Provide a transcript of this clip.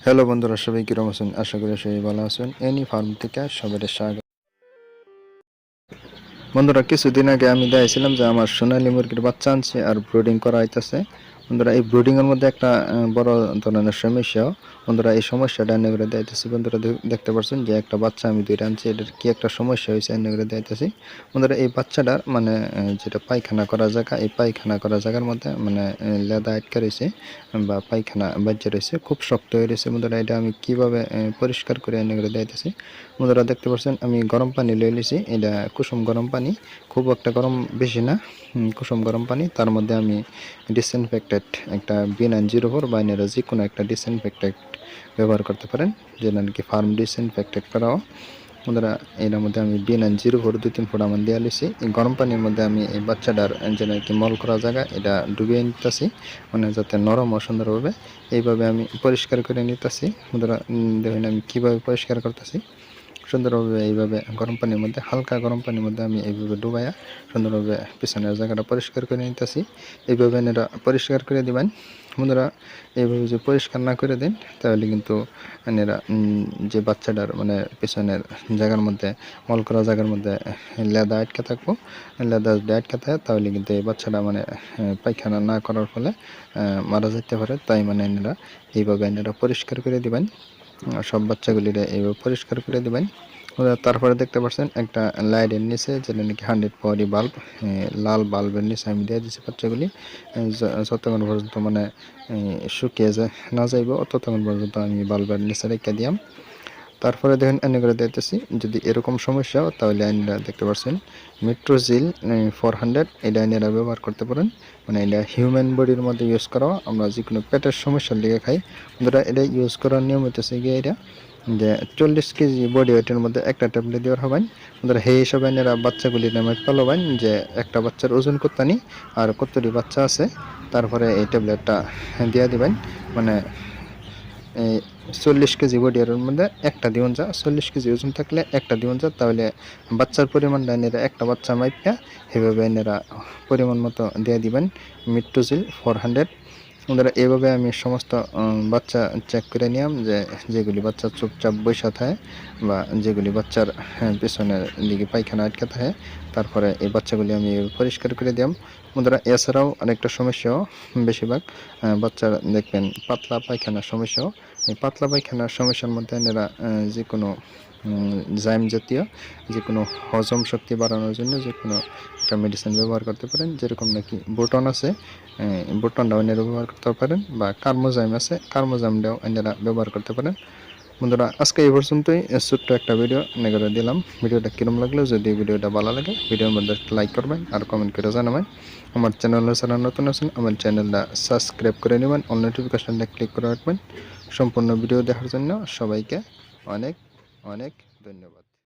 Hello বন্ধুরা, সবাই কিরকম আছেন? আশা করি সবাই ভালো আছেন। এনি ফার্ম থেকে সবাই স্বাগত। বন্ধুরা, কিছুদিন আগে আমি দেখছিলাম যে আমার সোনালী মুরগির বাচ্চা আনছে আর ব্রিডিং করা হইতেছে। বন্ধুরা, এই ব্রিডিং এর মধ্যে একটা বড় ধরনের সমস্যা। বন্ধুরা, এই সমস্যাটা এনে করে দিতেছি। বন্ধুরা, দেখতে পাচ্ছেন যে একটা বাচ্চা আমি দুইটা আনছি, এটার কি একটা সমস্যা হয়েছে এনে করে দিতেছি। বন্ধুরা, এই বাচ্চাটার মানে যেটা পায়খানা করা জায়গা, এই পায়খানা করা জায়গার মধ্যে মানে লেদা আটকে রয়েছে বা পায়খানা বাজ্যে রয়েছে, খুব শক্ত হয়ে রয়েছে। বন্ধুরা, এটা আমি কিভাবে পরিষ্কার করে এনে করে দিতেছি। বন্ধুরা, দেখতে পাচ্ছেন আমি গরম পানি লয়ে নিয়েছি। এটা কুসুম গরম পানি, খুব একটা গরম বেশি না, কুসুম গরম পানি। তার মধ্যে আমি ডিসইনফেক্টেড একটা B904 বা এর যে কোনো একটা ডিসইনফেক্টেড ব্যবহার করতে পারেন, যেটা নাকি ফার্ম ডিসইনফেক্টেড করাও। বন্ধুরা, এর মধ্যে আমি B904 2-3 ফোঁটা আমার দিয়ে লিছি। এই গরম পানির মধ্যে আমি এই বাচ্চাটার যে নাকি মল করা জায়গা এটা ডুবিয়ে নিতেছি, মানে যাতে নরম ও সুন্দর হবে। এইভাবে আমি পরিষ্কার করে নিতেছি। বন্ধুরা, দেখুন আমি কীভাবে পরিষ্কার করতেছি। সুন্দরভাবে এইভাবে গরম পানির মধ্যে, হালকা গরম পানির মধ্যে আমি এইভাবে ডুবাইয়া সুন্দরভাবে পিছনের জায়গাটা পরিষ্কার করে নিতেছি। এইভাবে এনারা পরিষ্কার করে দিবেন। বন্ধুরা, এইভাবে যে পরিষ্কার না করে দিন তাহলে কিন্তু এনারা যে বাচ্চাটার মানে পিছনের জায়গার মধ্যে, মল করা জায়গার মধ্যে লেদা আটকে থাকবো। লেদা যদি আটকে থাকে তাহলে কিন্তু এই বাচ্চাটা মানে পায়খানা না করার ফলে মারা যেতে পারে। তাই মানে এনারা এইভাবে এনারা পরিষ্কার করে দিবেন। সব বাচ্চাগুলির এইভাবে পরিষ্কার করে দেবেন। তারপরে দেখতে পাচ্ছেন একটা লাইটের নিচে, যেটা নাকি 100 পাওয়ারি বাল্ব, লাল বাল্বের নিচে আমি দিয়ে দিচ্ছি বাচ্চাগুলি। যতক্ষণ পর্যন্ত মানে শুকিয়ে যায় না যাইব ততক্ষণ পর্যন্ত আমি বাল্বের নিচে রেখে দিলাম। তারপরে দেখেন এনে করে দিতেছি, যদি এরকম সমস্যা তাহলে আইনরা দেখতে পাচ্ছেন মেট্রোজিল 400, এটা আইনেরা ব্যবহার করতে পারেন। মানে এটা হিউম্যান বডির মধ্যে ইউজ করা, আমরা যে কোনো পেটের সমস্যার লিগে খাই। বন্ধুরা, এটা ইউজ করার নিয়ম হইতেছে গিয়ে এটা যে 40 কেজি বডি ওয়েটের মধ্যে একটা ট্যাবলেট দেওয়ার হবেন। বন্ধুরা, সেই হিসাবে আইনেরা বাচ্চাগুলি নামে পালোবেন যে একটা বাচ্চার ওজন কতখানি আর কতটি বাচ্চা আছে, তারপরে এই ট্যাবলেটটা দিয়ে দিবেন। মানে 40 কেজি বডি এর মধ্যে একটা দিওন যা, 40 কেজি ওজন থাকলে একটা দিওন যা, তাহলে বাচ্চার পরিমাণটা এনারা একটা বাচ্চা মাইপা এভাবে এনারা পরিমাণ মতো দিয়ে দিবেন মিট্টোজিল 400। ওদের এভাবে আমি সমস্ত বাচ্চা চেক করে নিলাম যে যেগুলি বাচ্চা চুপচাপ বসে থাকে বা যেগুলি বাচ্চার পেছনের দিকে পায়খানা আটকে থাকে, তারপরে এই বাচ্চাগুলি আমি পরিষ্কার করে দিলাম। বন্ধুরা, এছাড়াও আরেকটা সমস্যাও, বেশিরভাগ বাচ্চার দেখবেন পাতলা পায়খানার সমস্যাও। এই পাতলা পায়খানার সমস্যার মধ্যে এনারা যে কোনো জাইম জাতীয় যে কোনো হজম শক্তি বাড়ানোর জন্য যে কোনো একটা মেডিসিন ব্যবহার করতে পারেন, যেরকম নাকি বোটন আছে, বোটনটাও এনারা ব্যবহার করতে পারেন, বা কার্মোজাইম আছে, কার্মোজাইমটাও এনারা ব্যবহার করতে পারেন। বন্ধুরা, আজকে এই পর্যন্তই। ছোট্ট একটা ভিডিও নেগরে দিলাম। ভিডিওটা কিরম লাগলো, যদি ভিডিওটা ভালো লাগে ভিডিওর মধ্যে লাইক করবেন আর কমেন্ট করে জানাবেন। আমার চ্যানেলে যারা নতুন আছেন আমার চ্যানেলটা সাবস্ক্রাইব করে নেবেন, অল নোটিফিকেশনটা ক্লিক করে রাখবেন। সম্পূর্ণ ভিডিও দেখার জন্য সবাইকে অনেক অনেক ধন্যবাদ।